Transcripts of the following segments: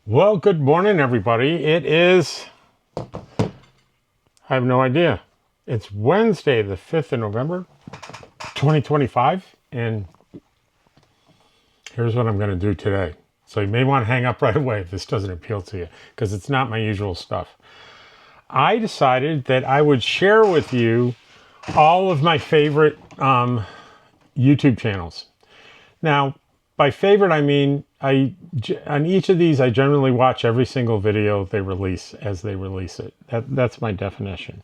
Well, good morning, everybody. I have no idea. It's Wednesday, the 5th of November, 2025. And here's what I'm going to do today. So you may want to hang up right away if this doesn't appeal to you, because it's not my usual stuff. I decided that I would share with you all of my favorite YouTube channels. Now, by favorite, I mean, on each of these, I generally watch every single video they release as they release it. That's my definition.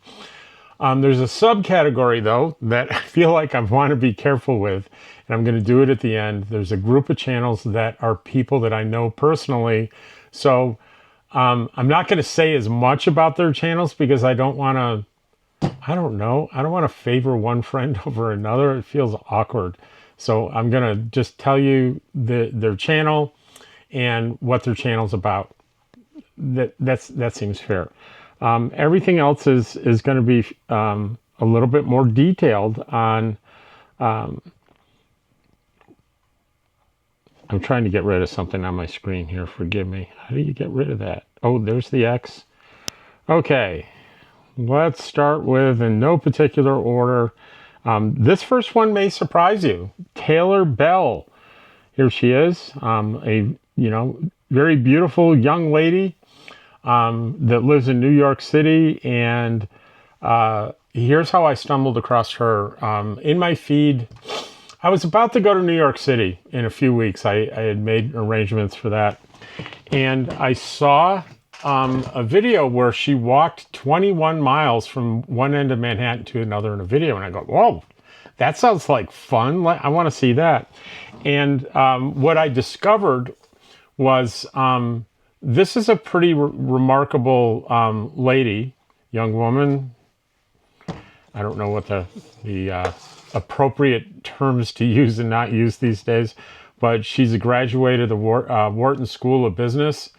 There's a subcategory, though, that I feel like I want to be careful with, and I'm going to do it at the end. There's a group of channels that are people that I know personally, so I'm not going to say as much about their channels because I don't want to, I don't want to favor one friend over another. It feels awkward. So I'm going to just tell you their channel and what their channel's about. That seems fair. Everything else is going to be a little bit more detailed on. I'm trying to get rid of something on my screen here. Forgive me. How do you get rid of that? Oh, there's the X. Okay. Let's start with, in no particular order, this first one may surprise you. Taylor Bell. Here she is, a very beautiful young lady that lives in New York City. And here's how I stumbled across her. In my feed, I was about to go to New York City in a few weeks. I had made arrangements for that. And I saw a video where she walked 21 miles from one end of Manhattan to another in a video. And I go, whoa, that sounds like fun. I want to see that. And what I discovered was this is a pretty remarkable lady, young woman. I don't know what the appropriate terms to use and not use these days, but she's a graduate of the Wharton School of Business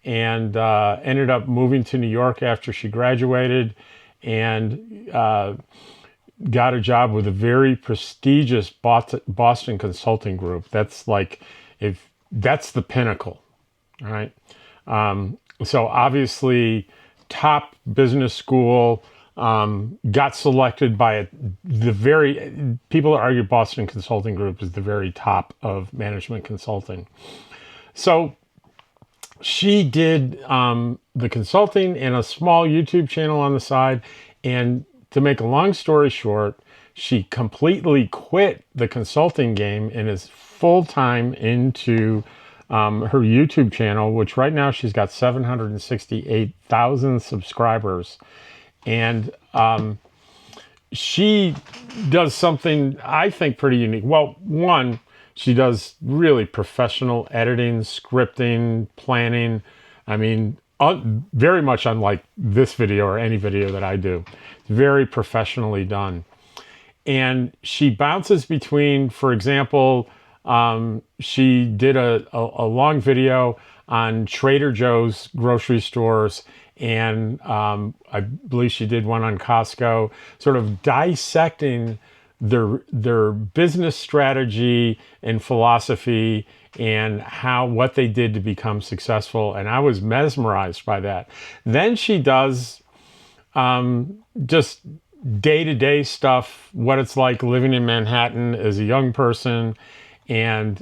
and ended up moving to New York after she graduated and got a job with a very prestigious Boston consulting group. That's like, that's the pinnacle, all right? So obviously, top business school, got selected by people argue Boston Consulting Group is the very top of management consulting. So she did the consulting and a small YouTube channel on the side. And to make a long story short, she completely quit the consulting game and is full-time into her YouTube channel, which right now she's got 768,000 subscribers. And she does something I think pretty unique. Well, one, she does really professional editing, scripting, planning. I mean, very much unlike this video or any video that I do. It's very professionally done. And she bounces between, for example, she did a long video on Trader Joe's grocery stores, and I believe she did one on Costco, sort of dissecting their business strategy and philosophy and what they did to become successful. And I was mesmerized by that. Then she does just day-to-day stuff, what it's like living in Manhattan as a young person, and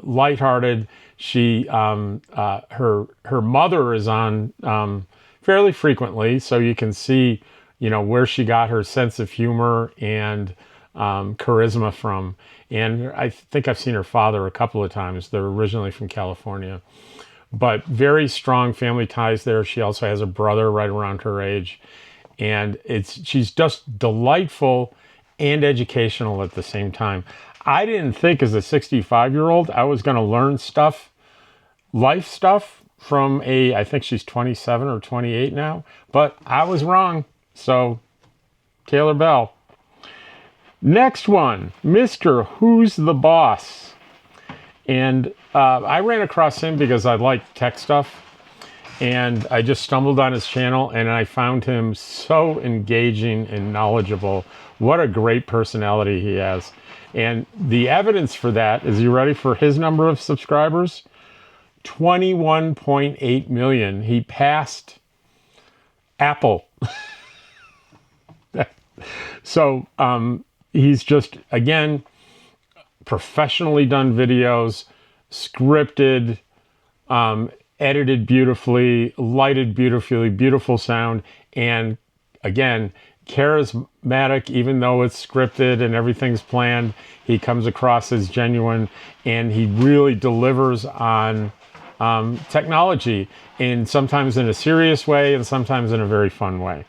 lighthearted. She her mother is on fairly frequently, so you can see where she got her sense of humor and charisma from. And I think I've seen her father a couple of times. They're originally from California, but very strong family ties there. She also has a brother right around her age, and she's just delightful and educational at the same time. I didn't think as a 65-year-old I was going to learn life stuff from I think she's 27 or 28 now, but I was wrong. So, Taylor Bell. Next one, Mr. Who's the Boss? And I ran across him because I like tech stuff, and I just stumbled on his channel, and I found him so engaging and knowledgeable. What a great personality he has. And the evidence for that, is you ready for his number of subscribers? 21.8 million. He passed Apple. So he's just, again, professionally done videos, scripted, edited beautifully, lighted beautifully, beautiful sound, and again, charismatic. Even though it's scripted and everything's planned, he comes across as genuine, and he really delivers on technology, and sometimes in a serious way and sometimes in a very fun way.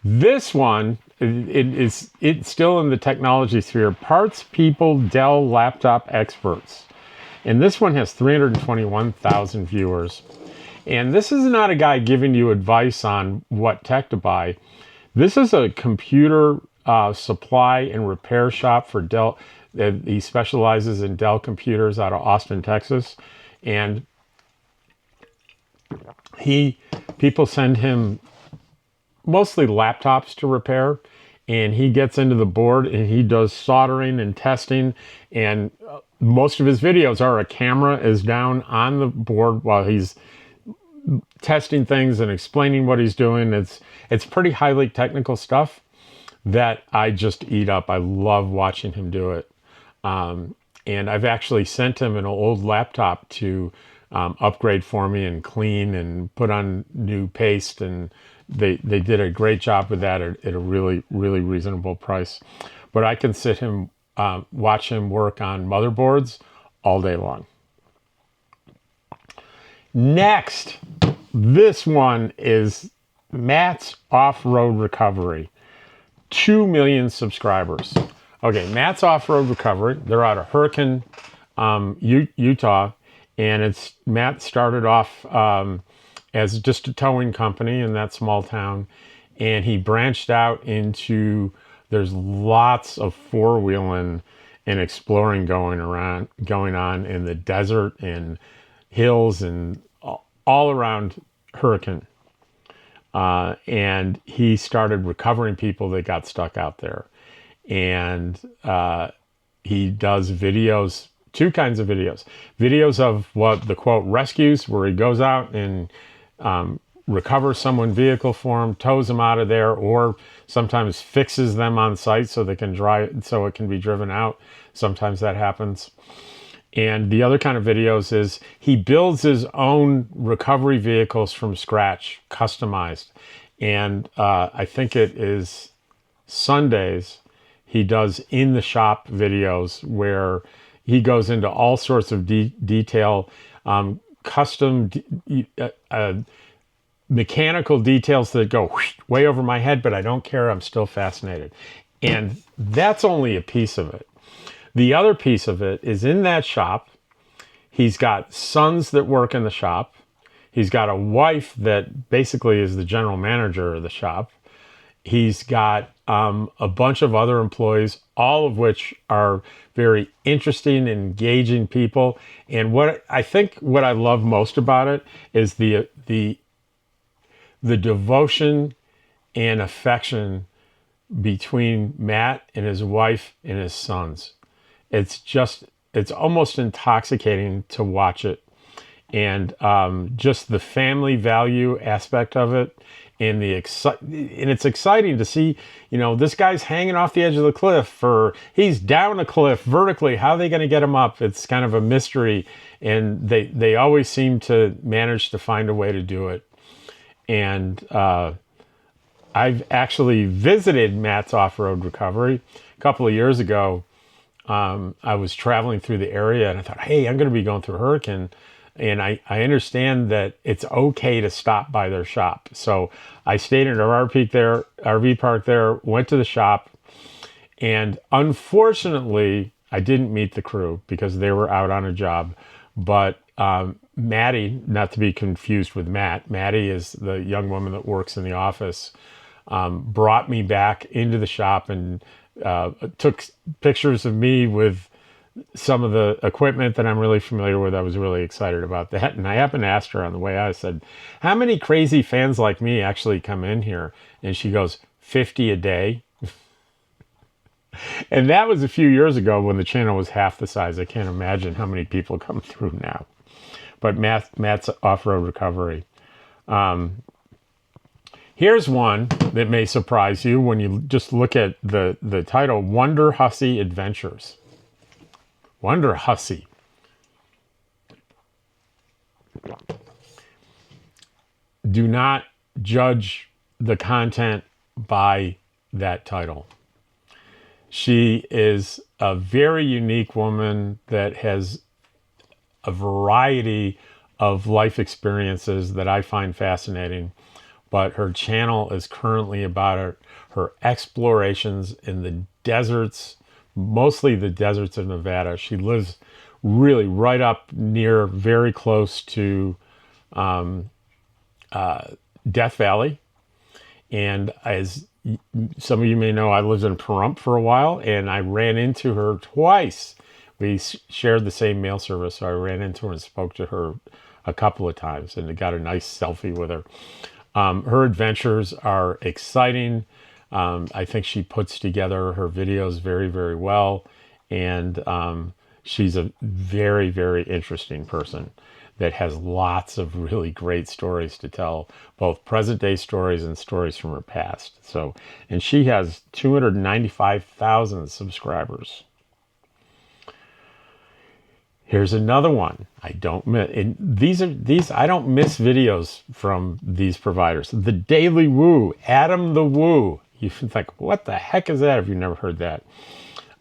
This one, it's still in the technology sphere. Parts People Dell Laptop Experts. And this one has 321,000 viewers. And this is not a guy giving you advice on what tech to buy. This is a computer supply and repair shop for Dell. He specializes in Dell computers out of Austin, Texas. And people send him mostly laptops to repair, and he gets into the board and he does soldering and testing, and most of his videos are a camera is down on the board while he's testing things and explaining what he's doing. It's pretty highly technical stuff that I just eat up. I love watching him do it. And I've actually sent him an old laptop to upgrade for me and clean and put on new paste, and they did a great job with that at a really, really reasonable price. But I can watch him work on motherboards all day long. Next, this one is Matt's Off-Road Recovery. 2 million subscribers. Okay, Matt's Off-Road Recovery. They're out of Hurricane, Utah, and Matt started off as just a towing company in that small town, and he branched out into, there's lots of four-wheeling and exploring going on in the desert and hills and all around Hurricane. And he started recovering people that got stuck out there. And he does videos, two kinds of videos. Videos of what the quote rescues, where he goes out and recovers someone's vehicle for him, tows them out of there, or sometimes fixes them on site so they can so it can be driven out. Sometimes that happens. And the other kind of videos is he builds his own recovery vehicles from scratch, customized. And I think it is Sundays, he does in the shop videos where he goes into all sorts of detail, custom mechanical details that go way over my head, but I don't care. I'm still fascinated. And that's only a piece of it. The other piece of it is in that shop, he's got sons that work in the shop. He's got a wife that basically is the general manager of the shop. He's got a bunch of other employees, all of which are very interesting, engaging people. And what I love most about it is the devotion and affection between Matt and his wife and his sons. It's almost intoxicating to watch it. And just the family value aspect of it, and it's exciting to see, this guy's hanging off the edge of the cliff, or he's down a cliff vertically. How are they going to get him up? It's kind of a mystery, and they always seem to manage to find a way to do it. And I've actually visited Matt's Off-Road Recovery a couple of years ago. I was traveling through the area, and I thought, hey, I'm going to be going through Hurricane, and I understand that it's okay to stop by their shop. So I stayed in an RV park there, went to the shop, and unfortunately, I didn't meet the crew because they were out on a job. But Maddie, not to be confused with Maddie is the young woman that works in the office, brought me back into the shop and took pictures of me with some of the equipment that I'm really familiar with. I was really excited about that. And I happened to ask her on the way out, I said, how many crazy fans like me actually come in here? And she goes, 50 a day. And that was a few years ago when the channel was half the size. I can't imagine how many people come through now. But Matt's Off-Road Recovery. Here's one that may surprise you when you just look at the title, Wonder Hussy Adventures. Wonder Hussy. Do not judge the content by that title. She is a very unique woman that has a variety of life experiences that I find fascinating. But her channel is currently about her explorations in the deserts, mostly the deserts of Nevada. She lives really right up near, very close to Death Valley. And as some of you may know, I lived in Pahrump for a while, and I ran into her twice. We shared the same mail service, so I ran into her and spoke to her a couple of times, and got a nice selfie with her. Her adventures are exciting. I think she puts together her videos very, very well, and she's a very, very interesting person that has lots of really great stories to tell, both present day stories and stories from her past. So, and she has 295,000 subscribers. Here's another one. I don't miss. I don't miss videos from these providers. The Daily Woo, Adam the Woo. You think, what the heck is that? If you've never heard that,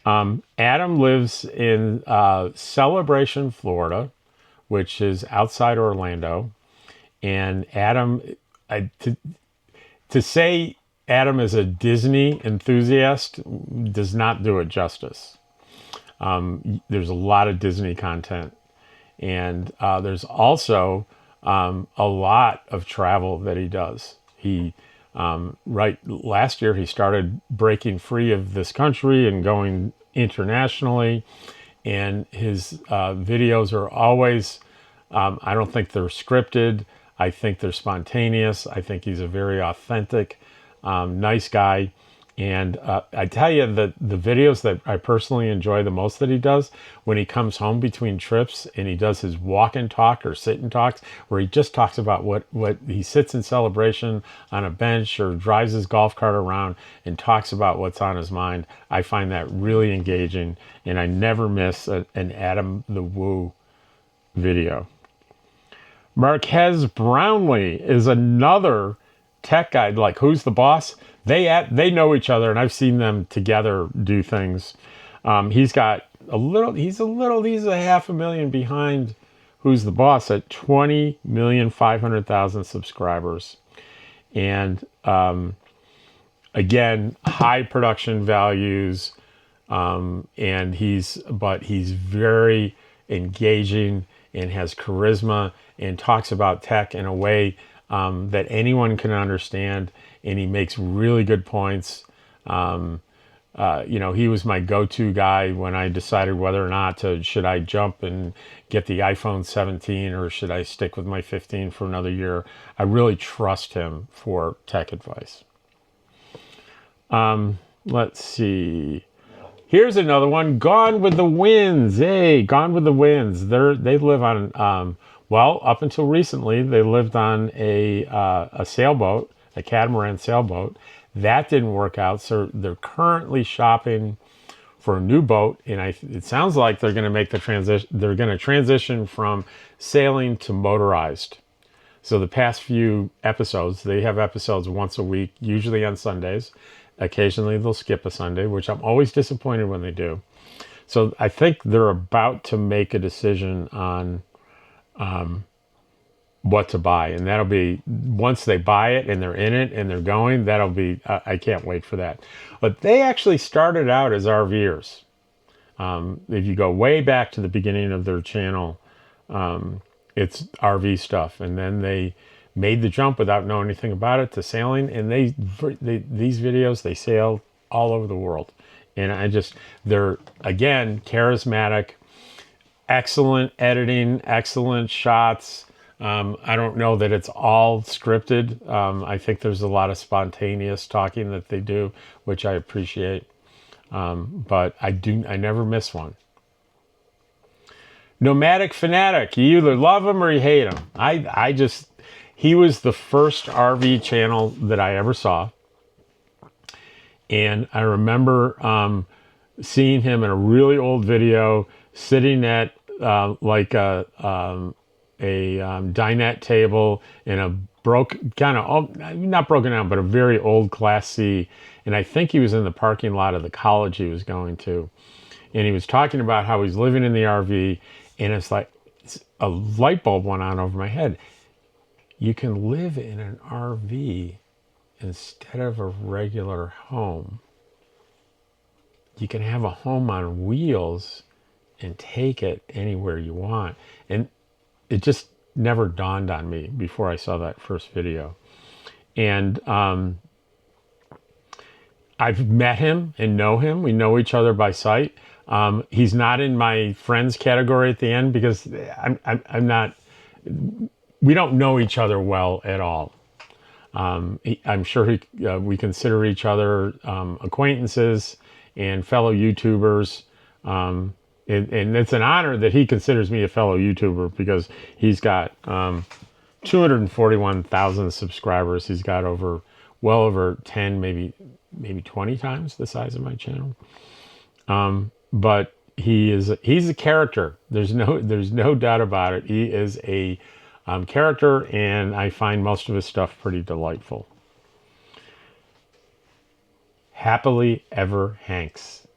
Adam lives in Celebration, Florida, which is outside Orlando. And Adam, to say Adam is a Disney enthusiast does not do it justice. There's a lot of Disney content, and there's also a lot of travel that he does. He last year he started breaking free of this country and going internationally, and his videos are always, I don't think they're scripted. I think they're spontaneous. I think he's a very authentic, nice guy. And I tell you that the videos that I personally enjoy the most that he does, when he comes home between trips and he does his walk and talk or sit and talks, where he just talks about what he sits in Celebration on a bench or drives his golf cart around and talks about what's on his mind. I find that really engaging, and I never miss an Adam the Woo video. Marquez Brownlee is another tech guy. Like, Who's the Boss? They know each other, and I've seen them together do things. He's a half a million behind Who's the Boss at 20,500,000 subscribers. And again, high production values, and he's very engaging and has charisma and talks about tech in a way that anyone can understand, and he makes really good points. He was my go-to guy when I decided whether or not should I jump and get the iPhone 17 or should I stick with my 15 for another year. I really trust him for tech advice. Let's see. Here's another one, Gone with the Winds. Hey, Gone with the Winds. They live on, up until recently, they lived on a sailboat, a catamaran sailboat. That didn't work out, so they're currently shopping for a new boat, and it sounds like they're going to make the transition. They're going to transition from sailing to motorized. So the past few episodes, they have episodes once a week, usually on Sundays. Occasionally they'll skip a Sunday, which I'm always disappointed when they do. So I think they're about to make a decision on what to buy, and that'll be once they buy it and they're in it and they're going. That'll be I can't wait for that. But they actually started out as RVers. If you go way back to the beginning of their channel, it's RV stuff, and then they made the jump without knowing anything about it to sailing, and these videos, they sail all over the world, and they're again charismatic, excellent editing, excellent shots. I don't know that it's all scripted. I think there's a lot of spontaneous talking that they do, which I appreciate. But I never miss one. Nomadic Fanatic, you either love him or you hate him. He was the first RV channel that I ever saw. And I remember seeing him in a really old video, sitting at like a dinette table in a not broken down, but a very old Class C. And I think he was in the parking lot of the college he was going to. And he was talking about how he's living in the RV. And it's like a light bulb went on over my head. You can live in an RV instead of a regular home. You can have a home on wheels and take it anywhere you want. And it just never dawned on me before I saw that first video. And I've met him and know him. We know each other by sight. He's not in my friends category at the end because I'm not, we don't know each other well at all. I'm sure we consider each other acquaintances and fellow YouTubers. And it's an honor that he considers me a fellow YouTuber because he's got 241,000 subscribers. He's got well over 10, maybe 20 times the size of my channel. But he's a character. There's no doubt about it. He is a character, and I find most of his stuff pretty delightful. Happily Ever Hanks.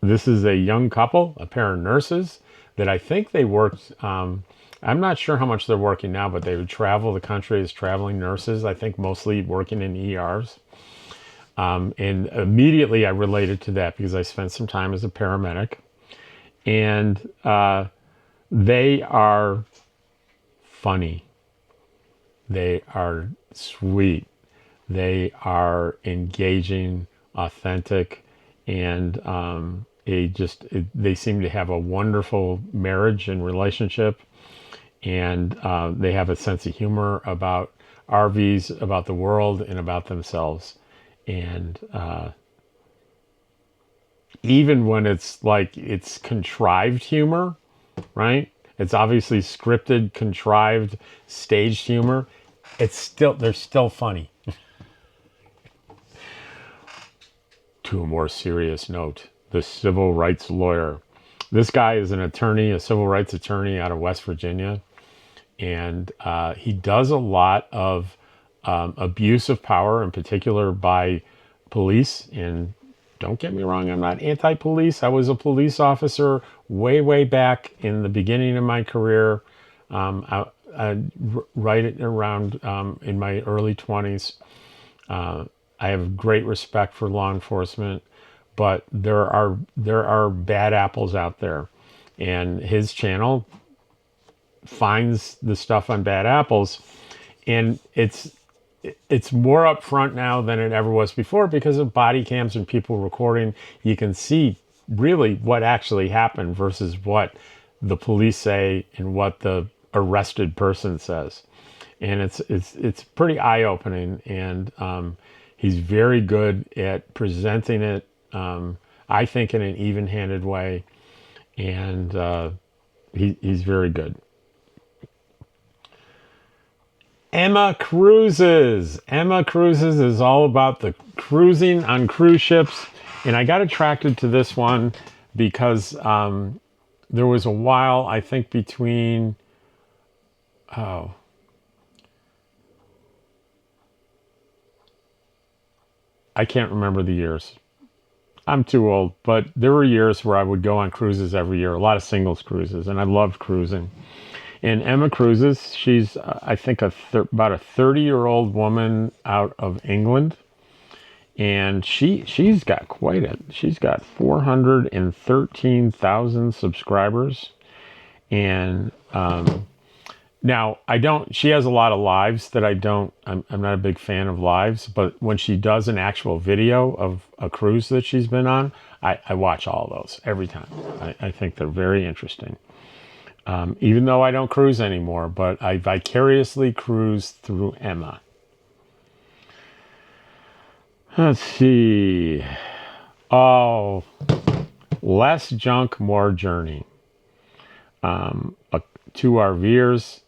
This is a young couple, a pair of nurses that I think they worked. I'm not sure how much they're working now, but they would travel the country as traveling nurses. I think mostly working in ERs. And immediately I related to that because I spent some time as a paramedic. And they are funny. They are sweet. They are engaging, authentic, and they seem to have a wonderful marriage and relationship. And they have a sense of humor about RVs, about the world, and about themselves. And even when it's contrived humor, right? It's obviously scripted, contrived, staged humor. They're still funny. To a more serious note, the civil rights lawyer. This guy is an attorney, a civil rights attorney out of West Virginia. And he does a lot of abuse of power, in particular by police. And don't get me wrong, I'm not anti-police. I was a police officer way back in the beginning of my career, right around in my early 20s. I have great respect for law enforcement, but there are bad apples out there, and his channel finds the stuff on bad apples, and it's more upfront now than it ever was before because of body cams and people recording. You can see really what actually happened versus what the police say and what the arrested person says, and it's pretty eye-opening. And he's very good at presenting it, I think, in an even-handed way, and he's very good. Emma Cruises. Emma Cruises is all about the cruising on cruise ships. And I got attracted to this one because there was a while, I think between, I can't remember the years. I'm too old, but there were years where I would go on cruises every year, a lot of singles cruises, and I loved cruising. And Emma Cruises, she's, I think, about a 30-year-old woman out of England. And she's got she's got 413,000 subscribers. And now she has a lot of lives that I'm not a big fan of lives, but when she does an actual video of a cruise that she's been on, I watch all those every time. I think they're very interesting. Even though I don't cruise anymore, but I vicariously cruise through Emma. Let's see. Oh, less junk, more journey. Two RVers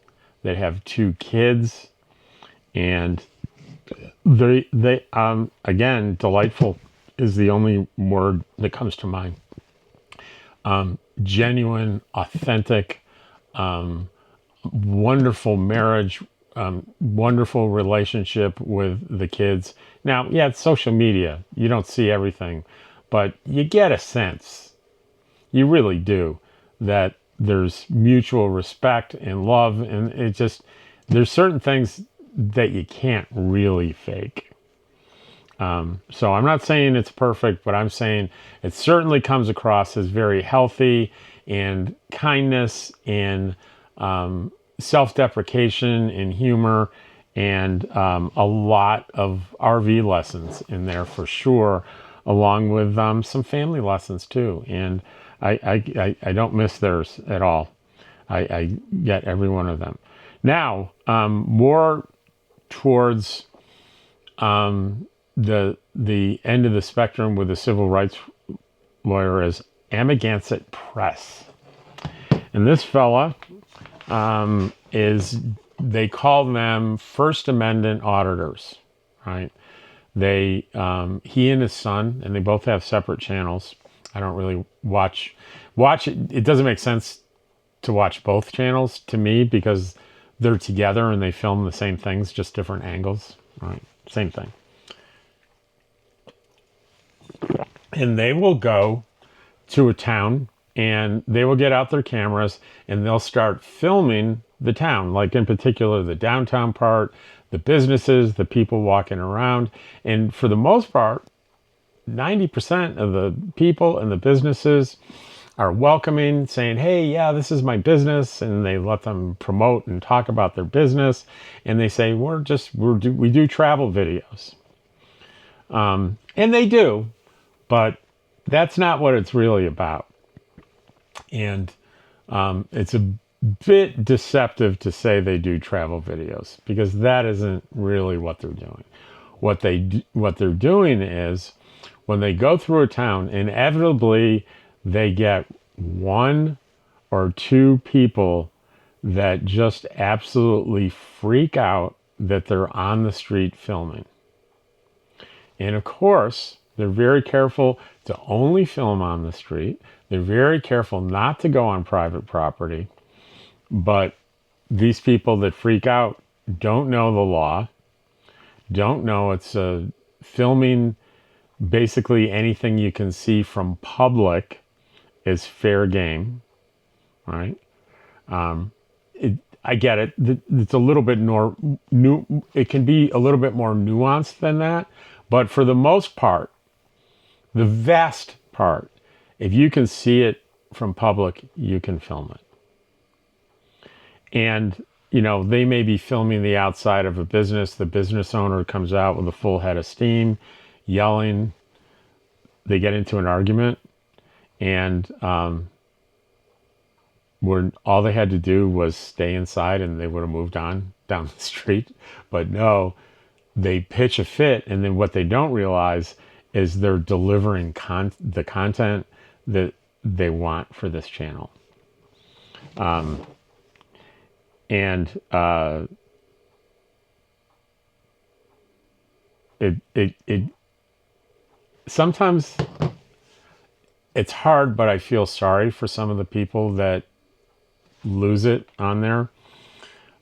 that have two kids, and they again, delightful is the only word that comes to mind. Genuine, authentic, wonderful marriage, wonderful relationship with the kids. Now, yeah, it's social media. You don't see everything, but you get a sense. You really do, that there's mutual respect and love, and it just, there's certain things that you can't really fake. So I'm not saying it's perfect, but I'm saying it certainly comes across as very healthy, and kindness, and self-deprecation and humor, and a lot of RV lessons in there for sure, along with some family lessons too. And I don't miss theirs at all. I get every one of them. Now, more towards the end of the spectrum with the civil rights lawyer is Amagansett Press. And this fella is, they call them First Amendment auditors, right? They, he and his son, and they both have separate channels. I don't really watch it. It doesn't make sense to watch both channels to me, because they're together and they film the same things, just different angles, right? Same thing. And they will go to a town, and they will get out their cameras, and they'll start filming the town, like in particular the downtown part, the businesses, the people walking around. And for the most part, 90% of the people and the businesses are welcoming, saying, hey, yeah, this is my business. And they let them promote and talk about their business. And they say, we do travel videos. And they do, but that's not what it's really about. And it's a bit deceptive to say they do travel videos, because that isn't really what they're doing. What they're doing is, when they go through a town, inevitably they get one or two people that just absolutely freak out that they're on the street filming. And of course, they're very careful to only film on the street. They're very careful not to go on private property. But these people that freak out don't know the law, don't know it's filming. Basically anything you can see from public is fair game, right? I get it. It's a little bit more it can be a little bit more nuanced than that. But for the most part, the vast part, if you can see it from public, you can film it. And, they may be filming the outside of a business. The business owner comes out with a full head of steam, yelling. They get into an argument, and where all they had to do was stay inside, and they would have moved on down the street. But no, they pitch a fit, and then what they don't realize is they're delivering the content that they want for this channel. It sometimes it's hard, but I feel sorry for some of the people that lose it on there.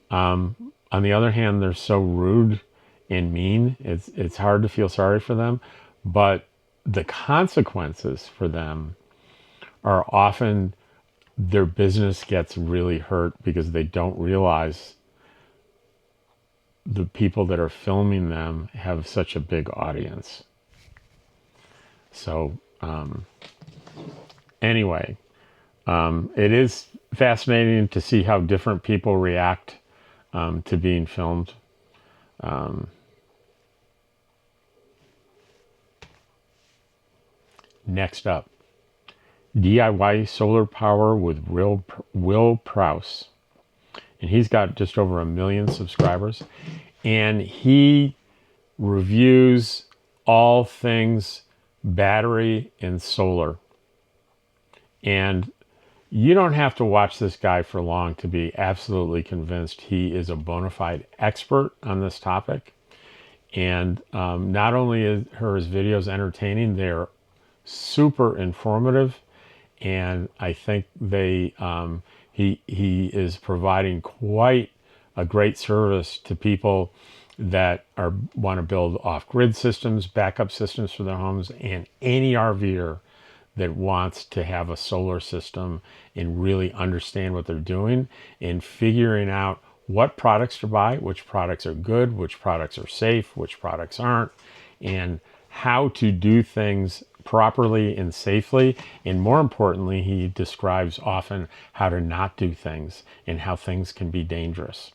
On the other hand, they're so rude and mean. It's hard to feel sorry for them, but the consequences for them are often their business gets really hurt, because they don't realize the people that are filming them have such a big audience. So anyway, it is fascinating to see how different people react to being filmed. Next up, DIY solar power with Will Prowse. And he's got just over 1 million subscribers. And he reviews all things battery and solar. And you don't have to watch this guy for long to be absolutely convinced he is a bona fide expert on this topic. And not only are his videos entertaining, they're super informative. And I think he is providing quite a great service to people that want to build off-grid systems, backup systems for their homes, and any RVer that wants to have a solar system and really understand what they're doing and figuring out what products to buy, which products are good, which products are safe, which products aren't, and how to do things properly and safely. And more importantly, he describes often how to not do things and how things can be dangerous.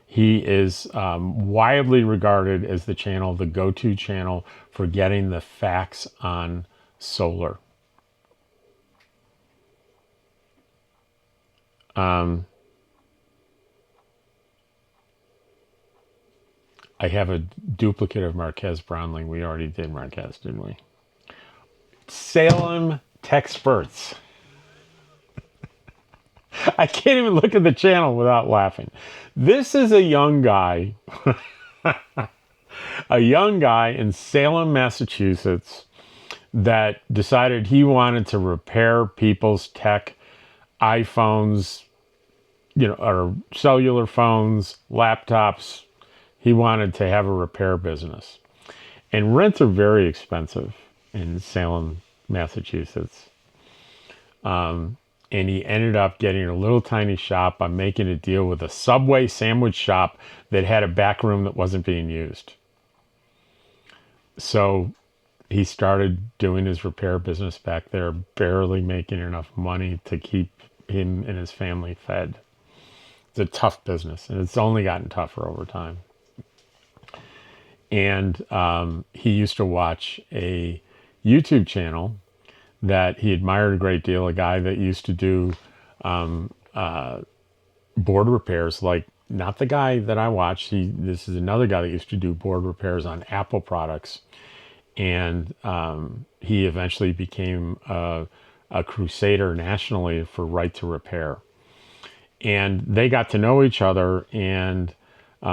He is widely regarded as the go-to channel for getting the facts on solar. I have a duplicate of Marquez Brownling. We already did Marquez, didn't we? Salem Techsperts. I can't even look at the channel without laughing. This is a young guy, a young guy in Salem, Massachusetts, that decided he wanted to repair people's tech, iPhones, or cellular phones, laptops. He wanted to have a repair business. And rents are very expensive in Salem, Massachusetts. And he ended up getting a little tiny shop by making a deal with a Subway sandwich shop that had a back room that wasn't being used. So he started doing his repair business back there, barely making enough money to keep him and his family fed. It's a tough business, and it's only gotten tougher over time. And he used to watch a YouTube channel that he admired a great deal, a guy that used to do board repairs, like not the guy that I watched. This is another guy that used to do board repairs on Apple products. And he eventually became a crusader nationally for right to repair. And they got to know each other, and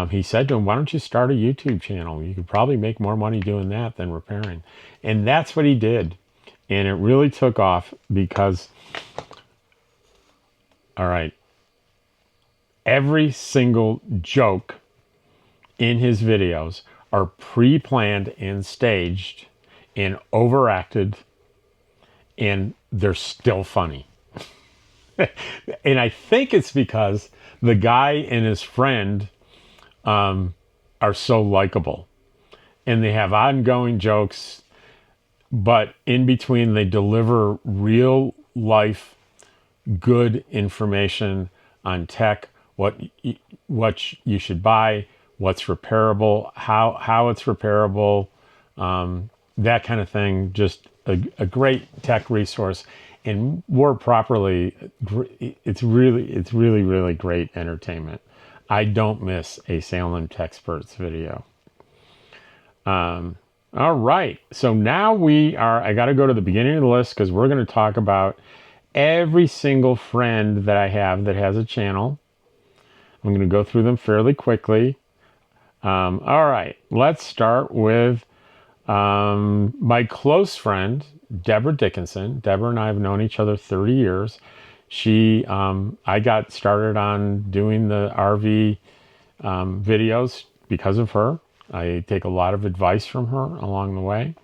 he said to him, why don't you start a YouTube channel? You could probably make more money doing that than repairing. And that's what he did. And it really took off because, all right, every single joke in his videos are pre-planned and staged and overacted, and they're still funny. And I think it's because the guy and his friend are so likable, and they have ongoing jokes, but in between they deliver real life good information on tech, what you should buy, what's repairable, how it's repairable, that kind of thing. Just a great tech resource, and more properly, it's really great entertainment. I don't miss a Salem Techsperts video. All right, so now I got to go to the beginning of the list because we're going to talk about every single friend that I have that has a channel. I'm going to go through them fairly quickly. All right, let's start with my close friend, Deborah Dickinson. Deborah and I have known each other 30 years. I got started on doing the RV videos because of her. I take a lot of advice from her along the way.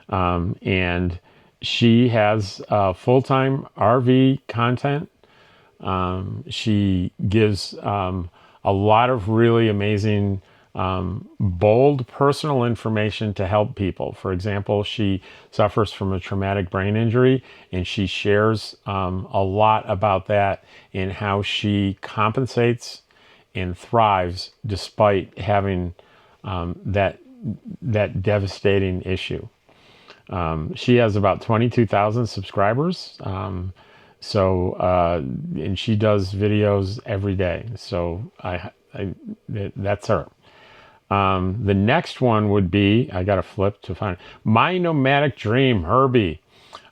And she has full-time RV content. She gives a lot of really amazing, bold personal information to help people. For example, she suffers from a traumatic brain injury, and she shares a lot about that and how she compensates and thrives despite having that devastating issue. She has about 22,000 subscribers. And she does videos every day. So that's her. The next one would be, I got to flip to find it, My Nomadic Dream, Herbie.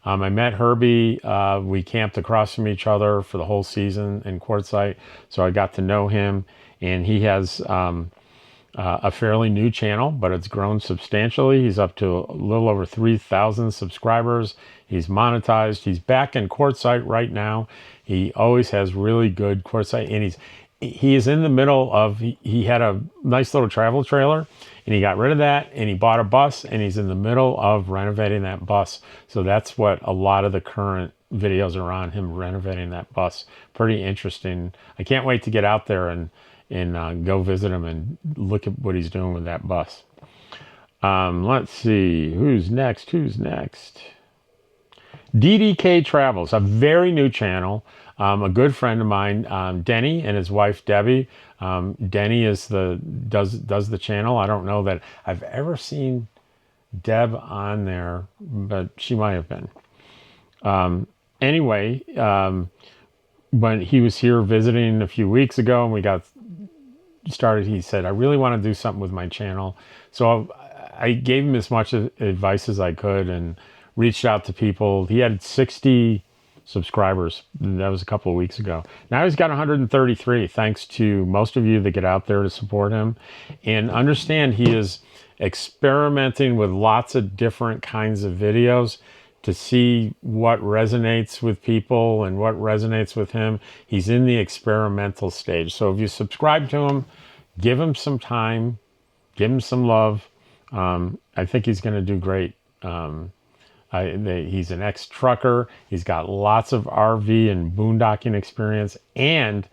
I met Herbie. We camped across from each other for the whole season in Quartzsite, so I got to know him. And he has a fairly new channel, but it's grown substantially. He's up to a little over 3,000 subscribers. He's monetized. He's back in Quartzsite right now. He always has really good Quartzsite, and he is in the middle of, he had a nice little travel trailer, and he got rid of that, and he bought a bus, and he's in the middle of renovating that bus. So that's what a lot of the current videos are on, him renovating that bus. Pretty interesting. I can't wait to get out there and go visit him and look at what he's doing with that bus. Let's see, who's next? DDK Travels, a very new channel. A good friend of mine, Denny, and his wife Debbie. Denny does the channel. I don't know that I've ever seen Deb on there, but she might have been. Anyway, when he was here visiting a few weeks ago and we got started, he said, I really want to do something with my channel. So I gave him as much advice as I could and reached out to people. He had 60 subscribers. That was a couple of weeks ago. Now he's got 133, thanks to most of you that get out there to support him. And understand, he is experimenting with lots of different kinds of videos to see what resonates with people and what resonates with him. He's in the experimental stage. So if you subscribe to him, give him some time, give him some love. I think he's going to do great. He's an ex-trucker. He's got lots of RV and boondocking experience, and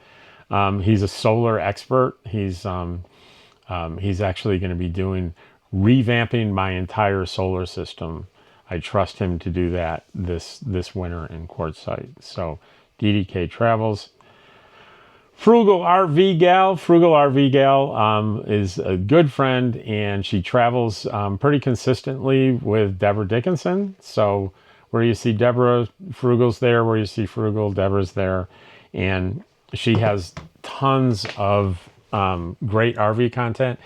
he's a solar expert. He's actually going to be revamping my entire solar system. I trust him to do that this winter in Quartzsite. So DDK Travels. Frugal RV Gal is a good friend, and she travels pretty consistently with Deborah Dickinson. So where you see Deborah, Frugal's there. Where you see Frugal, Deborah's there. And she has tons of great RV content.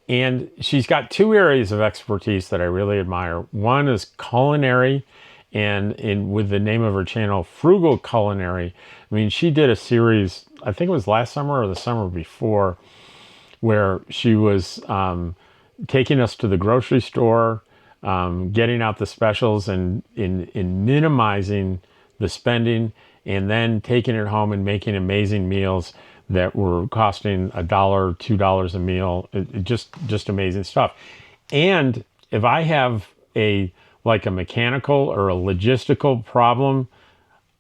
And she's got two areas of expertise that I really admire. One is culinary, and with the name of her channel, Frugal Culinary. I mean, she did a series, I think it was last summer or the summer before, where she was taking us to the grocery store, getting out the specials and in minimizing the spending, and then taking it home and making amazing meals that were costing $1, $2 a meal. Just amazing stuff. And if I have a mechanical or a logistical problem,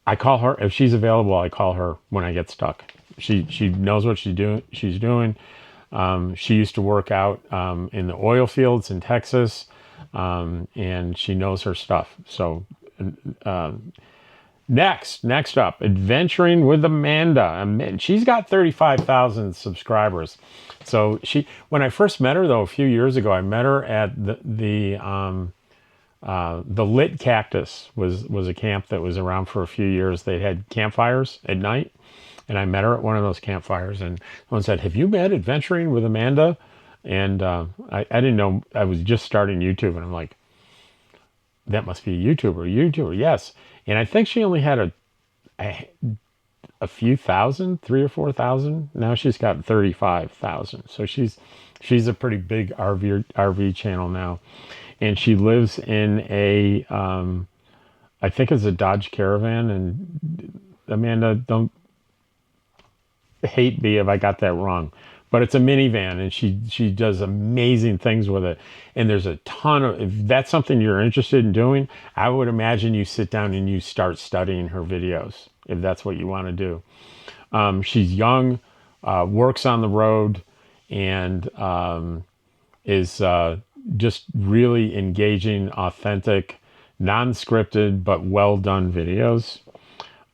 I call her. If she's available, I call her when I get stuck. She knows what she's doing. She used to work out in the oil fields in Texas, and she knows her stuff. So next up, Adventuring with Amanda. She's got 35,000 subscribers. So when I first met her, though, a few years ago, I met her at the Lit Cactus was a camp that was around for a few years. They had campfires at night, and I met her at one of those campfires, and someone said, have you met Adventuring with Amanda? And I didn't know. I was just starting YouTube, and I'm like, that must be a YouTuber, yes. And I think she only had a few thousand, 3,000 or 4,000. Now she's got 35,000. So she's a pretty big RV channel now. And she lives in I think it's a Dodge Caravan. And Amanda, don't hate me if I got that wrong, but it's a minivan, and she does amazing things with it. And there's a ton of, if that's something you're interested in doing, I would imagine you sit down and you start studying her videos, if that's what you want to do. She's young, works on the road, and is just really engaging, authentic, non-scripted, but well done videos.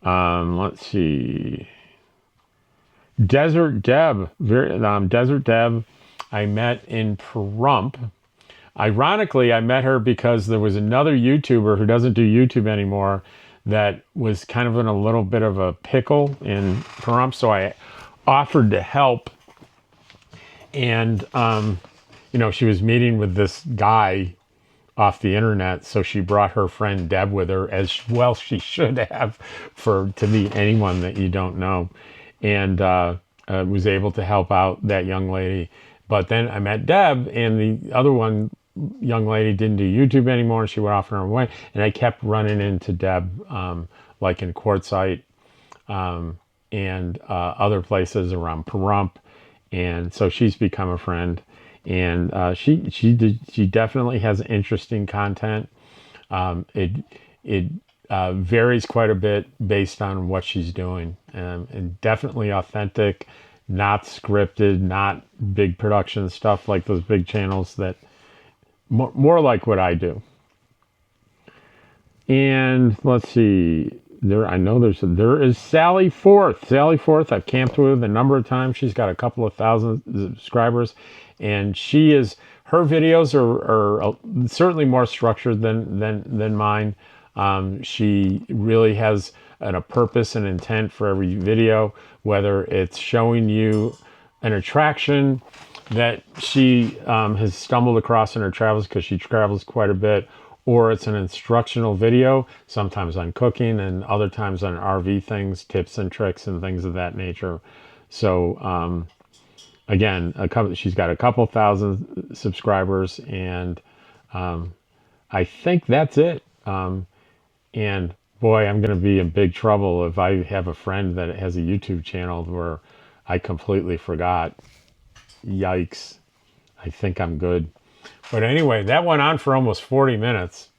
Let's see. Desert Deb, Desert Deb, I met in Pahrump. Ironically, I met her because there was another YouTuber who doesn't do YouTube anymore that was kind of in a little bit of a pickle in Pahrump, so I offered to help. And you know, she was meeting with this guy off the internet, so she brought her friend Deb with her, as well she should have, for to meet anyone that you don't know, and was able to help out that young lady. But then I met Deb, and the other one young lady didn't do YouTube anymore. She went off on her way, and I kept running into Deb, like in Quartzsite, and other places around Pahrump, and so she's become a friend, and she definitely has interesting content. It varies quite a bit based on what she's doing, and definitely authentic, not scripted, not big production stuff like those big channels that more like what I do. And let's see, I know there is Sally Forth. Sally Forth, I've camped with a number of times. She's got a couple of thousand subscribers, and her videos are certainly more structured than mine. She really has a purpose and intent for every video, whether it's showing you an attraction that she has stumbled across in her travels, because she travels quite a bit, or it's an instructional video, sometimes on cooking and other times on RV things, tips and tricks and things of that nature. So again, she's got a couple thousand subscribers, and I think that's it. And boy, I'm going to be in big trouble if I have a friend that has a YouTube channel where I completely forgot. Yikes. I think I'm good. But anyway, that went on for almost 40 minutes.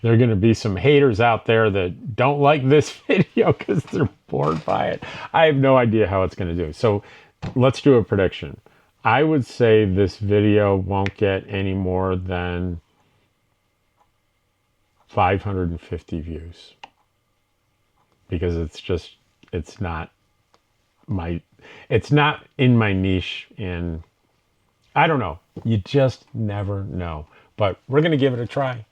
There are going to be some haters out there that don't like this video because they're bored by it. I have no idea how it's going to do. So let's do a prediction. I would say this video won't get any more than 550 views, because it's not in my niche, and I don't know. You just never know. But we're going to give it a try.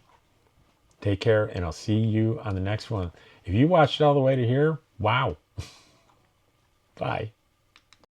Take care, and I'll see you on the next one. If you watched all the way to here, wow. Bye.